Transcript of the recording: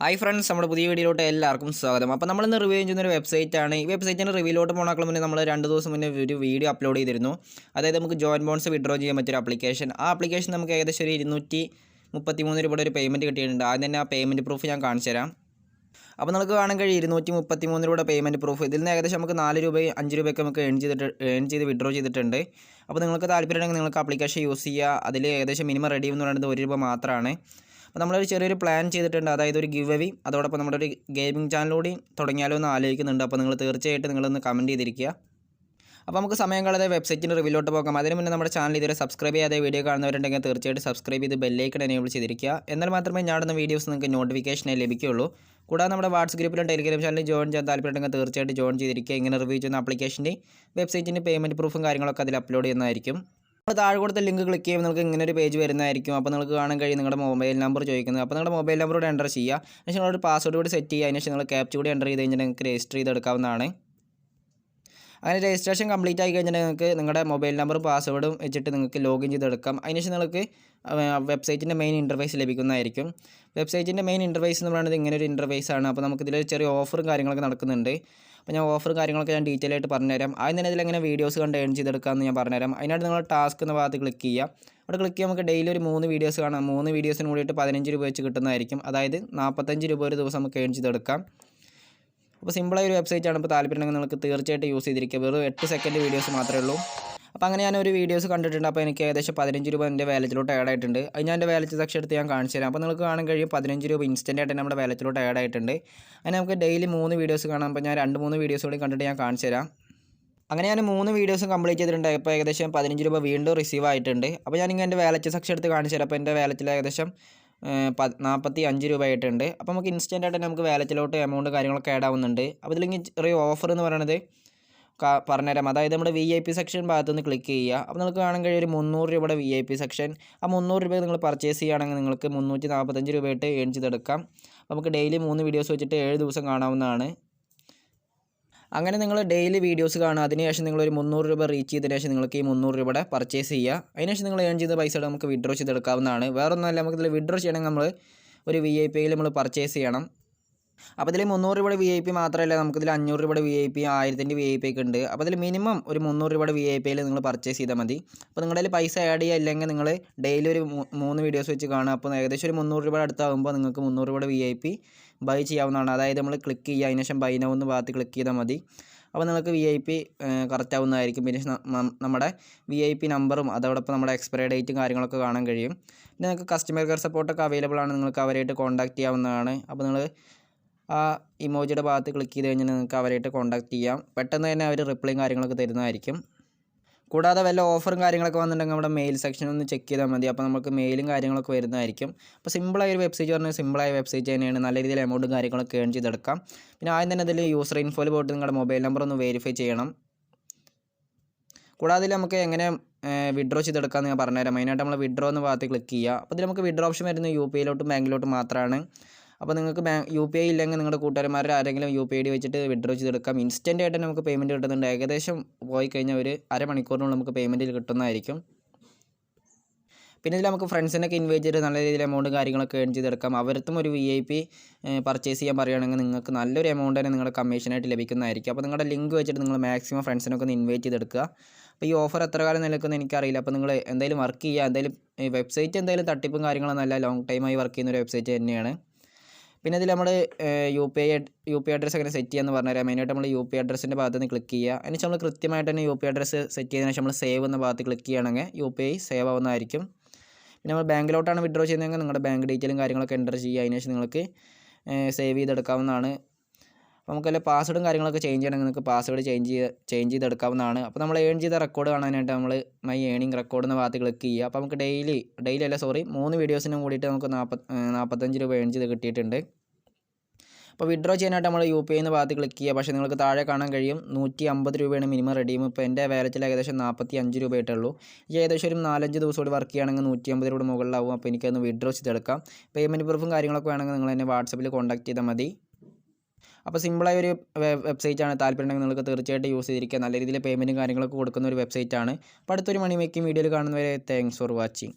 Hi friends, നമ്മുടെ പുതിയ വീഡിയോയിലോട്ട് എല്ലാവർക്കും സ്വാഗതം. അപ്പോൾ നമ്മൾ ഇന്ന് റിവ്യൂ ചെയ്യുന്ന ഒരു വെബ്സൈറ്റ് ആണ്. ഈ വെബ്സൈറ്റിന്റെ റിവ്യൂലോട്ട് പോകണേക്കാൾ മുന്നേ നമ്മൾ 2 ദിവസം മുന്നേ ഒരു വീഡിയോ അപ്ലോഡ് ചെയ്തിരുന്നു. അതായത് നമുക്ക് ജോയിന്റ് ബോൺസ് വിഡ്രോ ചെയ്യാൻ പറ്റിയ ഒരു ആപ്ലിക്കേഷൻ. ആ ആപ്ലിക്കേഷൻ നമുക്ക് ഏകദേശം ഒരു 233 രൂപയുടെ ഒരു പേയ്മെന്റ് കിട്ടിയിട്ടുണ്ട്. ആദ്യം തന്നെ ആ പേയ്മെന്റ് പ്രൂഫ് ഞാൻ കാണിച്ചു തരാം. അപ്പോൾ നമുക്ക് കാണാൻ കഴിയും 233 രൂപയുടെ പേയ്മെന്റ് പ്രൂഫ്. ഇതിൽ നിന്ന് ഏകദേശം നമുക്ക് 4 രൂപയും 5 രൂപയൊക്കെ നമുക്ക് ഏൺ ചെയ്ത് വിഡ്രോ ചെയ്തിട്ടുണ്ട്. അപ്പോൾ നിങ്ങൾക്ക് താല്പര്യമുണ്ടെങ്കിൽ നിങ്ങൾക്ക് ആപ്ലിക്കേഷൻ യൂസ് ചെയ്യുക. അതിൽ ഏകദേശം മിനിമം റെഡീം എന്ന് പറയുന്നത് 1 രൂപ മാത്രമാണ്. അപ്പോൾ നമ്മളൊരു ചെറിയൊരു പ്ലാൻ ചെയ്തിട്ടുണ്ട്. അതായത് ഒരു ഗിവ് അവേ, അതോടൊപ്പം നമ്മുടെ ഒരു ഗെയിമിംഗ് ചാനലൂടെ തുടങ്ങിയാലോ എന്ന് ആലോചിക്കുന്നുണ്ട്. അപ്പോൾ നിങ്ങൾ തീർച്ചയായിട്ടും നിങ്ങളൊന്ന് കമൻറ്റ് ചെയ്തിരിക്കുക. അപ്പോൾ നമുക്ക് സമയം കളയാതെ വെബ്സൈറ്റിൻ്റെ റിവ്യൂലോട്ട് പോകാം. അതിന് മുന്നേ നമ്മുടെ ചാനൽ ഇതുവരെ സബ്സ്ക്രൈബ് ചെയ്യാതെ വീഡിയോ കാണുന്നവരുണ്ടെങ്കിൽ തീർച്ചയായിട്ടും സബ്സ്ക്രൈബ് ചെയ്ത് ബെല്ലൈക്കൺ എനേബിൾ ചെയ്തിരിക്കുക. എന്നാൽ മാത്രമേ ഞാടുന്ന വീഡിയോസ് നിങ്ങൾക്ക് നോട്ടിഫിക്കേഷനായി ലഭിക്കുകയുള്ളൂ. കൂടാതെ നമ്മുടെ വാട്സ്ആപ്പ് ഗ്രൂപ്പിലും ടെലിഗ്രാം ചാനലിൽ ജോയിൻ ചെയ്യാൻ താല്പര്യമുണ്ടെങ്കിൽ തീർച്ചയായിട്ടും ജോയിൻ ചെയ്തിരിക്കുക. ഇങ്ങനെ റിവ്യൂ ചെയ്യുന്ന ആപ്ലിക്കേഷൻ്റെ വെബ്സൈറ്റിൻ്റെ പേയ്മെൻറ്റ് പ്രൂഫും കാര്യങ്ങളൊക്കെ അതിൽ അപ്ലോഡ് ചെയ്യുന്നതായിരിക്കും. അപ്പോൾ താഴെ കൊടുത്ത ലിങ്ക് ക്ലിക്ക് ചെയ്യുമ്പോൾ നിങ്ങൾക്ക് ഇങ്ങനെ ഒരു പേജ് വരുന്നതായിരിക്കും. അപ്പോൾ നിങ്ങൾക്ക് കാണാൻ കഴിയും നിങ്ങളുടെ മൊബൈൽ നമ്പർ ചോദിക്കുന്നത്. അപ്പോൾ നിങ്ങളുടെ മൊബൈൽ നമ്പർ കൂടെ എൻ്റർ ചെയ്യുക. അതിനുശേഷം നിങ്ങളൊരു പാസ്വേഡ് കൂടി സെറ്റ് ചെയ്യുക. അതിനുശേഷം നിങ്ങൾ ക്യാപ്ച കൂടി എൻ്റർ ചെയ്ത് കഴിഞ്ഞാൽ നിങ്ങൾക്ക് രജിസ്റ്റർ ചെയ്തെടുക്കാവുന്നതാണ്. അങ്ങനെ രജിസ്ട്രേഷൻ കംപ്ലീറ്റ് ആയി കഴിഞ്ഞാൽ നിങ്ങൾക്ക് നിങ്ങളുടെ മൊബൈൽ നമ്പറും പാസ്വേഡും വെച്ചിട്ട് നിങ്ങൾക്ക് ലോഗിൻ ചെയ്തെടുക്കാം. അതിനുശേഷം നിങ്ങൾക്ക് വെബ്സൈറ്റിൻ്റെ മെയിൻ ഇൻ്റർഫേസ് ലഭിക്കുന്നതായിരിക്കും. വെബ്സൈറ്റിൻ്റെ മെയിൻ ഇൻ്റർഫേസ് എന്ന് പറയുന്നത് ഇങ്ങനെ ഒരു ഇൻ്റർഫേസ് ആണ്. അപ്പോൾ നമുക്കിതിൽ ചെറിയ ഓഫറും കാര്യങ്ങളൊക്കെ നടക്കുന്നുണ്ട്. അപ്പോൾ ഞാൻ ഓഫർ കാര്യങ്ങളൊക്കെ ഞാൻ ഡീറ്റെയിൽ ആയിട്ട് പറഞ്ഞുതരാം. ആദ്യം തന്നെ ഇതിലെങ്ങനെ വീഡിയോസ് കണ്ട് ഏൺ ചെയ്തെടുക്കാമെന്ന് ഞാൻ പറഞ്ഞുതരാം. അതിനായിട്ട് നിങ്ങൾ ടാസ്ക് എന്ന ഭാഗത്ത് ക്ലിക്ക് ചെയ്യുക. അവിടെ ക്ലിക്ക് ചെയ്യുമ്പോൾ നമുക്ക് ഡെയിലി ഒരു 3 വീഡിയോസ് കാണാം. 3 വീഡിയോസിന് കൂടിയിട്ട് 15 രൂപ വെച്ച് കിട്ടുന്നതായിരിക്കും. അതായത് 45 രൂപ ഒരു ദിവസം നമുക്ക് ഏൺ ചെയ്തെടുക്കാം. അപ്പോൾ സിമ്പിളായ ഒരു വെബ്സൈറ്റാണ്. ഇപ്പോൾ താല്പര്യമുണ്ടെങ്കിൽ നിങ്ങൾക്ക് തീർച്ചയായിട്ടും യൂസ് ചെയ്തിരിക്കുക. വെറും 8 സെക്കൻഡ് വീഡിയോസ് മാത്രമേ ഉള്ളൂ. അപ്പോൾ അങ്ങനെ ഞാനൊരു വീഡിയോസ് കണ്ടിട്ടുണ്ട്. അപ്പോൾ എനിക്ക് ഏകദേശം 15 രൂപ എൻ്റെ വാലറ്റിലോട്ട് ആഡ് ആയിട്ടുണ്ട്. അത് ഞാൻ എൻ്റെ വാലറ്റ് സെക്ഷൻ എടുത്ത് ഞാൻ കാണിച്ചു തരാം. അപ്പോൾ നിങ്ങൾക്ക് കാണാൻ കഴിയും 15 രൂപ ഇൻസ്റ്റൻ്റ് ആയിട്ട് നമ്മുടെ വാലറ്റിലോട്ട് ആഡ് ആയിട്ടുണ്ട്. അങ്ങനെ നമുക്ക് ഡെയിലി 3 വീഡിയോസ് കാണാം. അപ്പോൾ ഞാൻ 2-3 വീഡിയോസ് കൂടി കണ്ടിട്ട് ഞാൻ കാണിച്ചു തരാം. അങ്ങനെ ഞാൻ 3 വീഡിയോസും കംപ്ലീറ്റ് ചെയ്തിട്ടുണ്ട്. അപ്പോൾ ഏകദേശം 15 രൂപ വീണ്ടും റിസീവ് ആയിട്ടുണ്ട്. അപ്പോൾ ഞാനിങ്ങനെ എൻ്റെ വാലറ്റ് സെക്ഷൻ എടുത്ത് കാണിച്ചു തരാം. അപ്പോൾ എൻ്റെ വാലറ്റിൽ ഏകദേശം 45 രൂപ ആയിട്ടുണ്ട്. അപ്പോൾ നമുക്ക് ഇൻസ്റ്റൻ്റ് ആയിട്ട് നമുക്ക് വാലറ്റിലോട്ട് എമൗണ്ട് കാര്യങ്ങളൊക്കെ ആഡ് ആവുന്നുണ്ട്. അപ്പോൾ ഇതിലെങ്കിൽ ചെറിയ ഓഫർ എന്ന് പറയുന്നത് പറഞ്ഞുതരാം. അതായത് നമ്മുടെ VIP സെക്ഷൻ ഭാഗത്ത് നിന്ന് ക്ലിക്ക് ചെയ്യുക. അപ്പോൾ നിങ്ങൾക്ക് കാണാൻ കഴിയും ഒരു 300 രൂപയുടെ VIP സെക്ഷൻ. ആ 300 രൂപ നിങ്ങൾ പർച്ചേസ് ചെയ്യുകയാണെങ്കിൽ നിങ്ങൾക്ക് 345 രൂപയായിട്ട് ഏൺ ചെയ്തെടുക്കാം. അപ്പോൾ നമുക്ക് ഡെയിലി 3 വീഡിയോസ് വെച്ചിട്ട് 7 ദിവസം കാണാവുന്നതാണ്. അങ്ങനെ നിങ്ങൾ ഡെയിലി വീഡിയോസ് കാണുക. അതിനുശേഷം നിങ്ങളൊരു 300 രൂപ റീച്ച് ചെയ്തതിന് ശേഷം നിങ്ങൾക്ക് ഈ 300 രൂപയുടെ പർച്ചേസ് ചെയ്യുക. അതിനുശേഷം നിങ്ങൾ ഏൺ ചെയ്ത പൈസ നമുക്ക് വിഡ്രോ ചെയ്തെടുക്കാവുന്നതാണ്. വേറെ ഒന്നുമല്ല, നമുക്കിതിൽ വിഡ്രോ ചെയ്യണമെങ്കിൽ നമ്മൾ ഒരു VIP നമ്മൾ പർച്ചേസ് ചെയ്യണം. അപ്പോൾ ഇതിൽ 300 രൂപയുടെ VIP മാത്രമല്ല, നമുക്കിതിൽ 500 രൂപയുടെ VIP, 1000-ൻ്റെ VIP ഒക്കെ ഉണ്ട്. അപ്പോൾ അതിൽ മിനിമം ഒരു 300 രൂപയുടെ VIPയിൽ നിങ്ങൾ പർച്ചേസ് ചെയ്താൽ മതി. അപ്പോൾ നിങ്ങളുടെ കയ്യിൽ പൈസ ആഡ് ചെയ്യുക, അല്ലെങ്കിൽ നിങ്ങൾ ഡെയിലി ഒരു 3 വീഡിയോസ് വെച്ച് കാണുക. അപ്പോൾ ഏകദേശം ഒരു 300 രൂപയുടെ അടുത്താകുമ്പോൾ നിങ്ങൾക്ക് 300 രൂപയുടെ VIP ബൈ ചെയ്യാവുന്നതാണ്. അതായത് നമ്മൾ ക്ലിക്ക് ചെയ്യുക, അതിനുശേഷം ബൈ നൗ എന്ന് ഭാഗത്ത് ക്ലിക്ക് ചെയ്താൽ മതി. അപ്പോൾ നിങ്ങൾക്ക് VIP കറക്റ്റ് ആവുന്നതായിരിക്കും. പിന്നെ നമ്മുടെ VIP നമ്പറും അതോടൊപ്പം നമ്മുടെ എക്സ്പയറി ഡേറ്റും കാര്യങ്ങളൊക്കെ കാണാൻ കഴിയും. പിന്നെ നിങ്ങൾക്ക് കസ്റ്റമർ കെയർ സപ്പോർട്ടൊക്കെ അവൈലബിൾ ആണ്. നിങ്ങൾക്ക് അവരായിട്ട് കോൺടാക്റ്റ് ചെയ്യാവുന്നതാണ്. അപ്പോൾ നിങ്ങൾ ആ ഇമോജിയുടെ ഭാഗത്ത് ക്ലിക്ക് ചെയ്ത് കഴിഞ്ഞാൽ നിങ്ങൾക്ക് അവരായിട്ട് കോൺടാക്റ്റ് ചെയ്യാം. പെട്ടെന്ന് തന്നെ അവർ റിപ്ലൈയും കാര്യങ്ങളൊക്കെ തരുന്നതായിരിക്കും. കൂടാതെ വല്ല ഓഫറും കാര്യങ്ങളൊക്കെ വന്നിട്ടുണ്ടെങ്കിൽ നമ്മുടെ മെയിൽ സെക്ഷൻ ഒന്ന് ചെക്ക് ചെയ്താൽ മതി. അപ്പോൾ നമുക്ക് മെയിലും കാര്യങ്ങളൊക്കെ വരുന്നതായിരിക്കും. അപ്പോൾ സിമ്പിളായ ഒരു വെബ്സൈറ്റ് പറഞ്ഞാൽ സിമ്പിളായ വെബ്സൈറ്റ് തന്നെയാണ്. നല്ല രീതിയിൽ എമൗണ്ടും കാര്യങ്ങളൊക്കെ ഏൺ ചെയ്തെടുക്കാം. പിന്നെ ആദ്യം തന്നെ അതിൽ യൂസർ ഇൻഫോയിൽ പോയിട്ട് നിങ്ങളുടെ മൊബൈൽ നമ്പർ ഒന്ന് വെരിഫൈ ചെയ്യണം. കൂടാതെ നമുക്ക് എങ്ങനെ വിഡ്രോ ചെയ്തെടുക്കാമെന്ന് ഞാൻ പറഞ്ഞുതരാം. മെയിനായിട്ട് നമ്മൾ വിഡ്രോ എന്ന ഭാഗത്ത് ക്ലിക്ക് ചെയ്യുക. അപ്പോൾ ഇതിൽ നമുക്ക് വിഡ്രോ ഓപ്ഷൻ വരുന്നത് UPIയിലോട്ടും ബാങ്കിലോട്ടും മാത്രമാണ്. അപ്പോൾ നിങ്ങൾക്ക് UPI ഇല്ലെങ്കിൽ നിങ്ങളുടെ കൂട്ടുകാരന്മാരുടെ ആരെങ്കിലും UPI ID വെച്ചിട്ട് വിഡ്രോ ചെയ്തെടുക്കാം. ഇൻസ്റ്റൻ്റ് ആയിട്ട് നമുക്ക് പേയ്മെൻറ്റ് കിട്ടുന്നുണ്ട്. ഏകദേശം പോയി കഴിഞ്ഞാൽ ഒരു അരമണിക്കൂറിനുള്ളിൽ നമുക്ക് പേയ്മെൻറ്റിൽ കിട്ടുന്നതായിരിക്കും. പിന്നെ ഇതിൽ നമുക്ക് ഫ്രണ്ട്സിനൊക്കെ ഇൻവൈറ്റ് ചെയ്ത് നല്ല രീതിയിൽ എമൗണ്ട് കാര്യങ്ങളൊക്കെ ഏൺ ചെയ്തെടുക്കാം. അവരത്തും ഒരു VIP പർച്ചേസ് ചെയ്യാൻ പറയുകയാണെങ്കിൽ നിങ്ങൾക്ക് നല്ലൊരു എമൗണ്ട് തന്നെ നിങ്ങളുടെ കമ്മീഷനായിട്ട് ലഭിക്കുന്നതായിരിക്കും. അപ്പോൾ നിങ്ങളുടെ ലിങ്ക് വെച്ചിട്ട് നിങ്ങൾ മാക്സിമം ഫ്രണ്ട്സിനൊക്കെ ഒന്ന് ഇൻവൈറ്റ് ചെയ്തെടുക്കുക. അപ്പോൾ ഈ ഓഫർ എത്ര കാലം നിലനിൽക്കുമെന്ന് എനിക്കറിയില്ല. അപ്പോൾ നിങ്ങൾ എന്തായാലും വർക്ക് ചെയ്യുക. എന്തായാലും ഈ വെബ്സൈറ്റ് എന്തായാലും തട്ടിപ്പും കാര്യങ്ങളൊന്നുമല്ല, ലോങ് ടൈമായി വർക്ക് ചെയ്യുന്ന ഒരു വെബ്സൈറ്റ് തന്നെയാണ്. പിന്നെ ഇതിൽ നമ്മൾ UPI അഡ്രസ്സ് എങ്ങനെ സെറ്റ് ചെയ്യാമെന്ന് പറഞ്ഞുതരാം. മെയിനായിട്ട് നമ്മൾ UPI അഡ്രസ്സിൻ്റെ ഭാഗത്ത് നിന്ന് ക്ലിക്ക് ചെയ്യുക. അതിന് നമ്മൾ കൃത്യമായിട്ട് തന്നെ UPI അഡ്രസ്സ് സെറ്റ് ചെയ്തതിന് ശേഷം നമ്മൾ സേവ് എന്ന ഭാഗത്ത് ക്ലിക്ക് ചെയ്യുകയാണെങ്കിൽ UPI സേവ് ആവുന്നതായിരിക്കും. പിന്നെ നമ്മൾ ബാങ്കിലോട്ടാണ് വിഡ്രോ ചെയ്യുന്നതെങ്കിൽ നിങ്ങളുടെ ബാങ്ക് ഡീറ്റെയിലും കാര്യങ്ങളൊക്കെ എൻ്റർ ചെയ്യുക. അതിന് ശേഷം നിങ്ങൾക്ക് സേവ് ചെയ്തെടുക്കാവുന്നതാണ്. അപ്പോൾ നമുക്കല്ല പാസ്വേഡും കാര്യങ്ങളൊക്കെ ചേഞ്ച് ചെയ്യണമെങ്കിൽ നിങ്ങൾക്ക് പാസ്വേഡ് ചേഞ്ച് ചെയ്തെടുക്കാവുന്നതാണ്. അപ്പോൾ നമ്മൾ ഏൺ ചെയ്ത റെക്കോർഡ് കാണാനായിട്ട് നമ്മൾ മൈ ഏണിംഗ് റെക്കോർഡ് എന്ന ഭാഗത്ത് ക്ലിക്ക് ചെയ്യുക. അപ്പോൾ നമുക്ക് ഡെയിലി അല്ല 3 വീഡിയോസിനും കൂടിയിട്ട് നമുക്ക് 45 രൂപ ഏൺ ചെയ്ത് കിട്ടിയിട്ടുണ്ട്. അപ്പോൾ വിഡ്രോ ചെയ്യാനായിട്ട് നമ്മൾ UPI എന്ന ഭാഗത്ത് ക്ലിക്ക് ചെയ്യുക. പക്ഷേ നിങ്ങൾക്ക് താഴെ കാണാൻ കഴിയും 150 രൂപയാണ് മിനിമം റെഡീം. ഇപ്പോൾ എൻ്റെ വാലറ്റിൽ ഏകദേശം 45 രൂപയായിട്ടുള്ളൂ. ഈ ഏകദേശം ഒരു 4-5 ദിവസം കൂടി വർക്ക് ചെയ്യുകയാണെങ്കിൽ 150 രൂപ മുകളിലാവും. അപ്പോൾ എനിക്കതൊന്ന് വിഡ്രോ ചെയ്തെടുക്കാം. പേയ്മെൻറ്റ് പ്രൂഫും കാര്യങ്ങളൊക്കെ വേണമെങ്കിൽ നിങ്ങൾ എന്നെ വാട്സപ്പിൽ കോൺടാക്ട് ചെയ്താൽ മതി. അപ്പോൾ സിമ്പിളായ ഒരു വെബ്സൈറ്റാണ്. താല്പര്യമുണ്ടെങ്കിൽ നിങ്ങൾക്ക് തീർച്ചയായിട്ടും യൂസ് ചെയ്തിരിക്കുക. നല്ല രീതിയിൽ പേയ്മെൻറ്റും കാര്യങ്ങളൊക്കെ കൊടുക്കുന്ന ഒരു വെബ്സൈറ്റാണ്. അപ്പോൾ അടുത്തൊരു മണി മേക്കിംഗ് വീഡിയോയിൽ കാണുന്നവരെ താങ്ക്സ് ഫോർ വാച്ചിങ്.